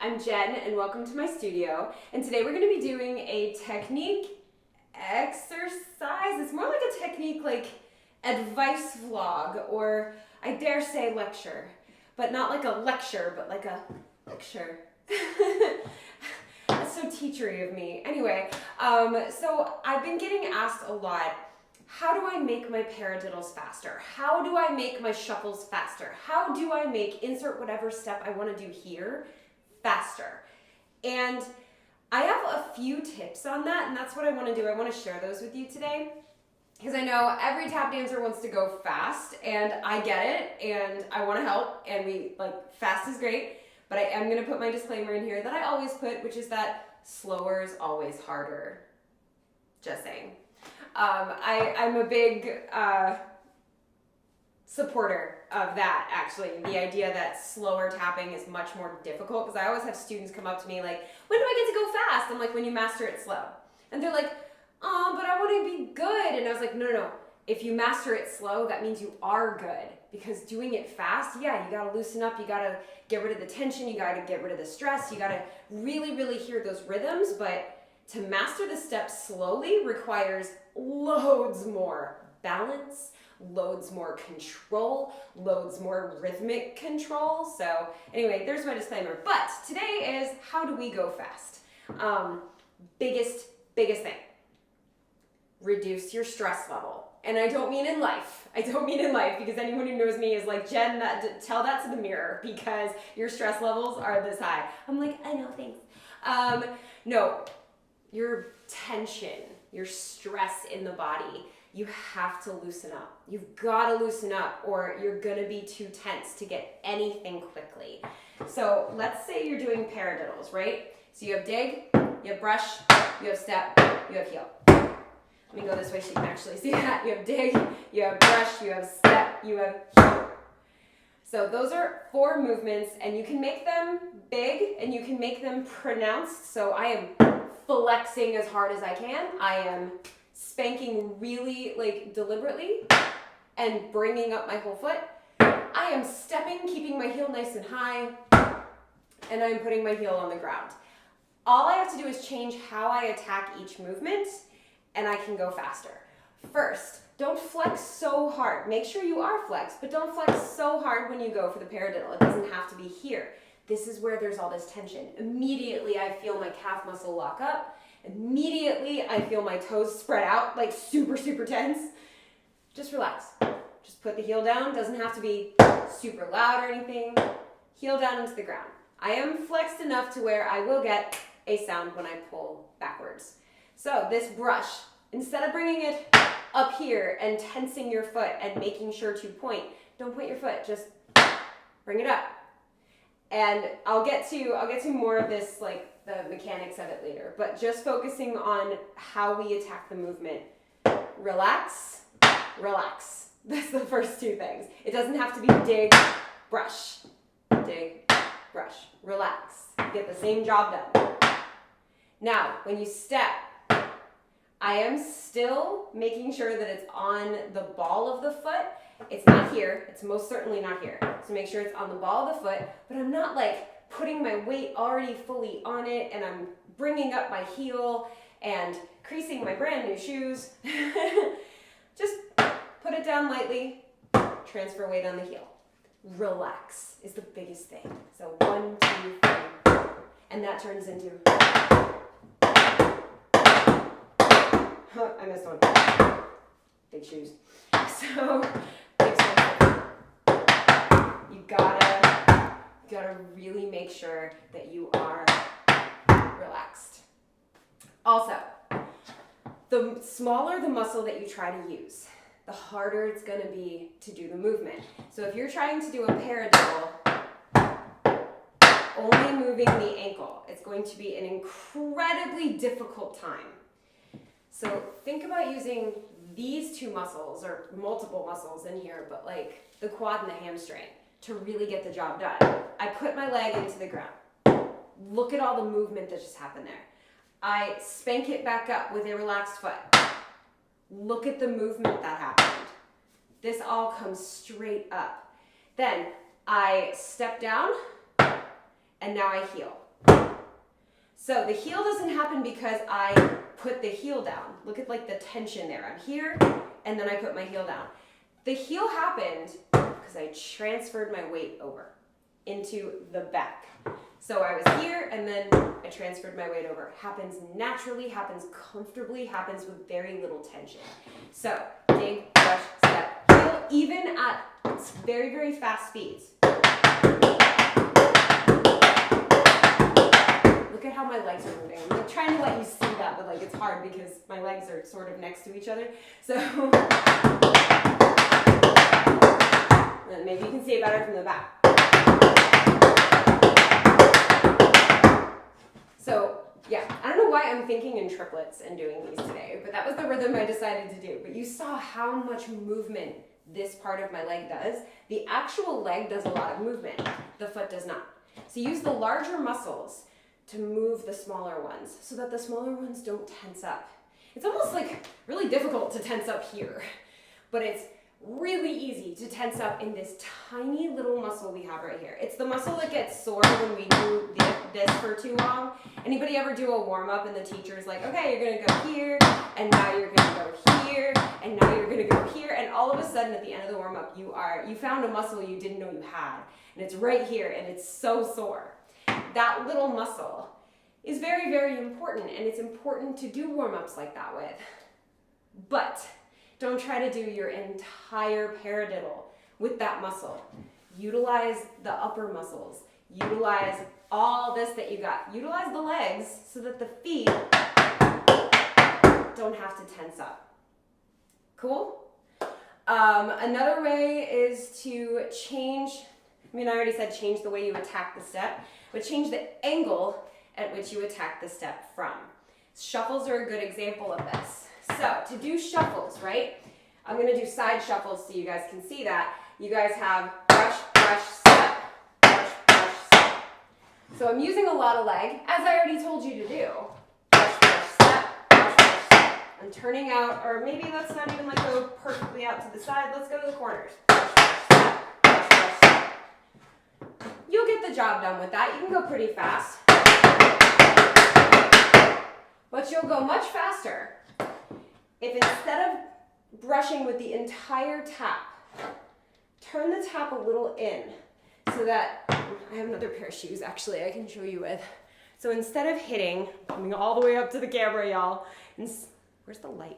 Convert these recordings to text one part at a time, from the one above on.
I'm Jen and welcome to my studio. And today we're going to be doing a technique exercise. It's more like a technique like advice vlog, or I dare say lecture. But not like a lecture, but like a lecture. That's so teachery of me. Anyway, so I've been getting asked a lot, how do I make my paradiddles faster? How do I make my shuffles faster? How do I make insert whatever step I want to do here faster? And I have a few tips on that, and that's what I want to do. I want to share those with you today, because I know every tap dancer wants to go fast, and I get it, and I want to help, and fast is great, but I am going to put my disclaimer in here that I always put, which is that slower is always harder. Just saying. I'm a big supporter of that, actually. The idea that slower tapping is much more difficult, because I always have students come up to me like, when do I get to go fast? I'm like, when you master it slow. And they're like, oh, but I want to be good. And I was like, no. If you master it slow, that means you are good. Because doing it fast, yeah, you got to loosen up. You got to get rid of the tension. You got to get rid of the stress. You got to really, really hear those rhythms. But to master the steps slowly requires loads more balance, loads more control, loads more rhythmic control. So anyway, there's my disclaimer. But today is, how do we go fast? Biggest thing. Reduce your stress level. And I don't mean in life. Because anyone who knows me is like, Jen, tell that to the mirror, because your stress levels are this high. I'm like, I know, thanks. No, your tension, your stress in the body, you have to loosen up. You've got to loosen up, or you're going to be too tense to get anything quickly. So let's say you're doing paradiddles, right? So you have dig, you have brush, you have step, you have heel. Let me go this way so you can actually see that. You have dig, you have brush, you have step, you have heel. So those are 4 movements, and you can make them big and you can make them pronounced. So I am flexing as hard as I can. I am spanking really deliberately and bringing up my whole foot. I am stepping, keeping my heel nice and high, and I'm putting my heel on the ground. All I have to do is change how I attack each movement, and I can go faster. First, don't flex so hard. Make sure you are flexed, but don't flex so hard when you go for the paradiddle. It doesn't have to be here. This is where there's all this tension. Immediately, I feel my calf muscle lock up. Immediately, I feel my toes spread out, like super tense. Just relax. Just put the heel down. Doesn't have to be super loud or anything. Heel down into the ground. I am flexed enough to where I will get a sound when I pull backwards. So this brush, instead of bringing it up here and tensing your foot and making sure to point, don't point your foot, just bring it up. And I'll get to more of this, like the mechanics of it later, but just focusing on how we attack the movement. Relax, relax. That's the first 2 things. It doesn't have to be dig, brush, relax. Get the same job done. Now, when you step, I am still making sure that it's on the ball of the foot. It's not here. It's most certainly not here. So make sure it's on the ball of the foot, but I'm not like putting my weight already fully on it, and I'm bringing up my heel and creasing my brand new shoes. Just put it down lightly, transfer weight on the heel. Relax is the biggest thing. So 1, 2, 3, and that turns into... I missed one. Big shoes. So, big step. You gotta really make sure that you are relaxed. Also, the smaller the muscle that you try to use, the harder it's gonna be to do the movement. So if you're trying to do a paradiddle, only moving the ankle, it's going to be an incredibly difficult time. So think about using these 2 muscles, or multiple muscles in here, but like the quad and the hamstring, to really get the job done. I put my leg into the ground. Look at all the movement that just happened there. I spank it back up with a relaxed foot. Look at the movement that happened. This all comes straight up. Then I step down, and now I heel. So the heel doesn't happen because I put the heel down. Look at like the tension there. I'm here, and then I put my heel down. The heel happened because I transferred my weight over into the back. So I was here, and then I transferred my weight over. Happens naturally, happens comfortably, happens with very little tension. So dig, brush, step, heel, even at very, very fast speeds. Look at how my legs are moving. I'm like trying to let you see that, but like it's hard because my legs are sort of next to each other. So and maybe you can see it better from the back. So yeah, I don't know why I'm thinking in triplets and doing these today, but that was the rhythm I decided to do. But you saw how much movement this part of my leg does. The actual leg does a lot of movement. The foot does not. So use the larger muscles to move the smaller ones so that the smaller ones don't tense up. It's almost like really difficult to tense up here, but it's really easy to tense up in this tiny little muscle we have right here. It's the muscle that gets sore when we do this for too long. Anybody ever do a warm-up and the teacher's like, okay, you're gonna go here, and now you're gonna go here, and now you're gonna go here, and all of a sudden at the end of the warm-up you found a muscle you didn't know you had, and it's right here, and it's so sore. That little muscle is very, very important, and it's important to do warm-ups like that with. But don't try to do your entire paradiddle with that muscle. Utilize the upper muscles. Utilize all this that you got. Utilize the legs so that the feet don't have to tense up. Cool? Another way is to change, I already said change the way you attack the step, but change the angle at which you attack the step from. Shuffles are a good example of this. So to do shuffles, right? I'm going to do side shuffles so you guys can see that. You guys have brush, brush, step, brush, brush, step. So I'm using a lot of leg, as I already told you to do. Brush, brush, step, brush, brush, step. I'm turning out, or maybe let's not even like go perfectly out to the side. Let's go to the corners. Brush, brush, step, brush, brush, step. You'll get the job done with that. You can go pretty fast. But you'll go much faster if instead of brushing with the entire tap, turn the tap a little in so that, I have another pair of shoes actually I can show you with. So instead of hitting, coming all the way up to the camera, y'all, where's the light?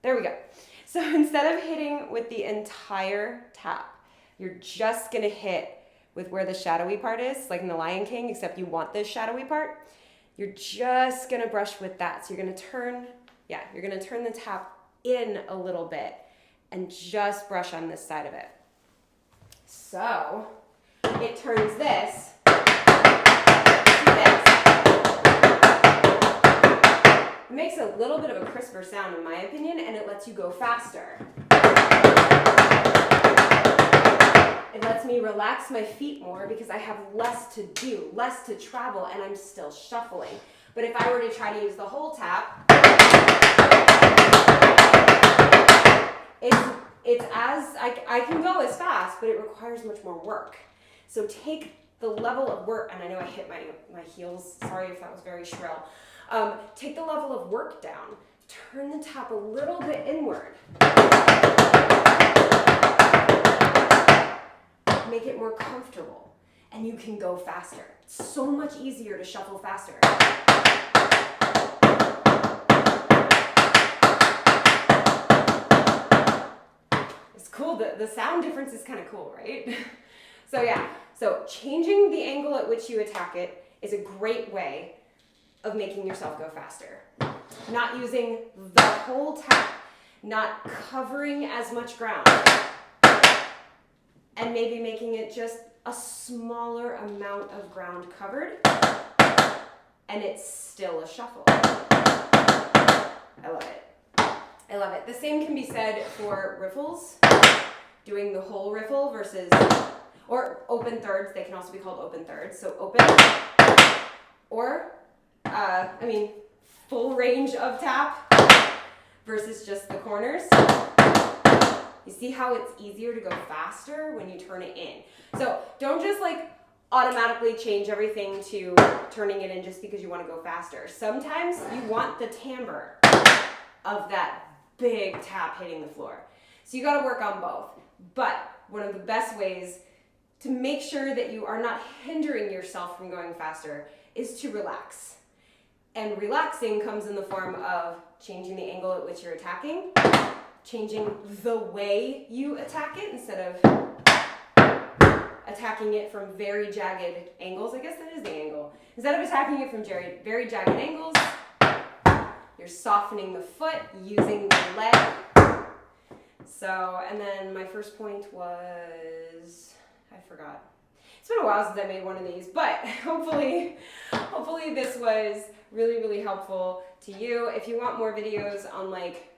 There we go. So instead of hitting with the entire tap, you're just gonna hit with where the shadowy part is, like in the Lion King, except you want this shadowy part. You're just gonna brush with that. So you're gonna turn the tap in a little bit and just brush on this side of it. So it turns this to this. It makes a little bit of a crisper sound in my opinion, and it lets you go faster. It lets me relax my feet more because I have less to do, less to travel, and I'm still shuffling. But if I were to try to use the whole tap, it's as, I can go as fast, but it requires much more work. So take the level of work, and I know I hit my heels, sorry if that was very shrill. Take the level of work down, turn the tap a little bit inward. Make it more comfortable, and you can go faster. It's so much easier to shuffle faster. It's cool, the sound difference is kind of cool, right? So yeah, so changing the angle at which you attack it is a great way of making yourself go faster. Not using the whole tap, not covering as much ground, and maybe making it just a smaller amount of ground covered, and it's still a shuffle. I love it. I love it. The same can be said for riffles, doing the whole riffle versus, or open thirds. They can also be called open thirds. So open, or, full range of tap versus just the corners. You see how it's easier to go faster when you turn it in. So don't just like automatically change everything to turning it in just because you want to go faster. Sometimes you want the timbre of that big tap hitting the floor. So you got to work on both. But one of the best ways to make sure that you are not hindering yourself from going faster is to relax. And relaxing comes in the form of changing the angle at which you're attacking, changing the way you attack it instead of attacking it from very jagged angles. I guess that is the angle. Instead of attacking it from very jagged angles, you're softening the foot using the leg. So, and then my first point was, I forgot. It's been a while since I made one of these, but hopefully this was really, really helpful to you. If you want more videos on like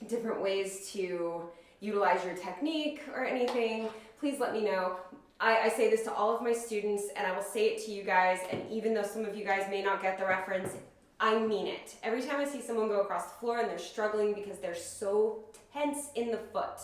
different ways to utilize your technique or anything, please let me know. I say this to all of my students, and I will say it to you guys, and even though some of you guys may not get the reference, I mean it. Every time I see someone go across the floor and they're struggling because they're so tense in the foot,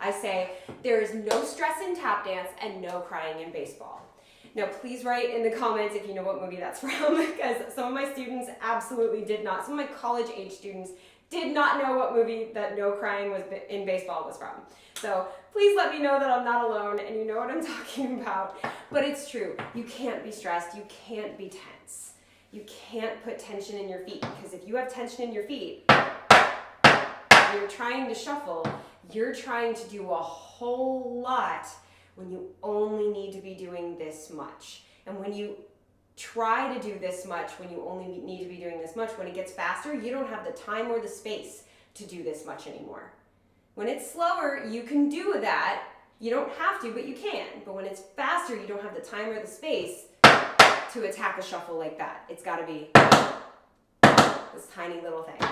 I say, there is no stress in tap dance and no crying in baseball. Now, please write in the comments if you know what movie that's from, because some of my students absolutely did not. Some of my college-age students did not know what movie that no crying was in baseball was from. So please let me know that I'm not alone and you know what I'm talking about. But it's true. You can't be stressed. You can't be tense. You can't put tension in your feet, because if you have tension in your feet and you're trying to shuffle, you're trying to do a whole lot when you only need to be doing this much. And when you try to do this much, when you only need to be doing this much, when it gets faster, you don't have the time or the space to do this much anymore. When it's slower, you can do that. You don't have to, but you can. But when it's faster, you don't have the time or the space to attack a shuffle like that. It's got to be this tiny little thing.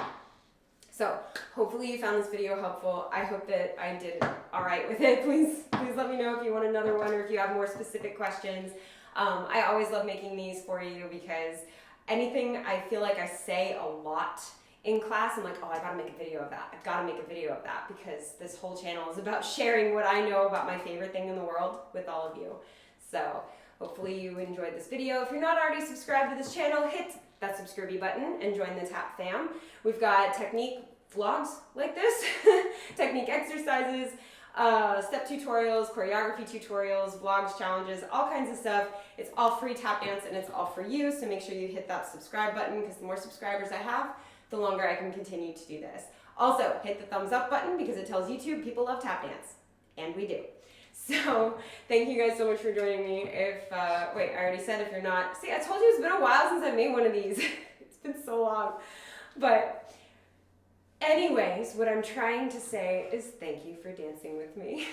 So hopefully you found this video helpful. I hope that I did all right with it. Please let me know if you want another one or if you have more specific questions. I always love making these for you, because anything I feel like I say a lot in class, I'm like, oh, I gotta make a video of that. I've gotta make a video of that, because this whole channel is about sharing what I know about my favorite thing in the world with all of you. So hopefully you enjoyed this video. If you're not already subscribed to this channel, hit that subscribe button and join the TAP fam. We've got technique vlogs like this, technique exercises, step tutorials, choreography tutorials, vlogs, challenges, all kinds of stuff. It's all free tap dance and it's all for you, so make sure you hit that subscribe button, because the more subscribers I have, the longer I can continue to do this. Also, hit the thumbs up button, because it tells YouTube people love tap dance, and we do. So thank you guys so much for joining me. If, wait, I already said if you're not, see, I told you it's been a while since I made one of these. It's been so long. But anyways, what I'm trying to say is thank you for dancing with me.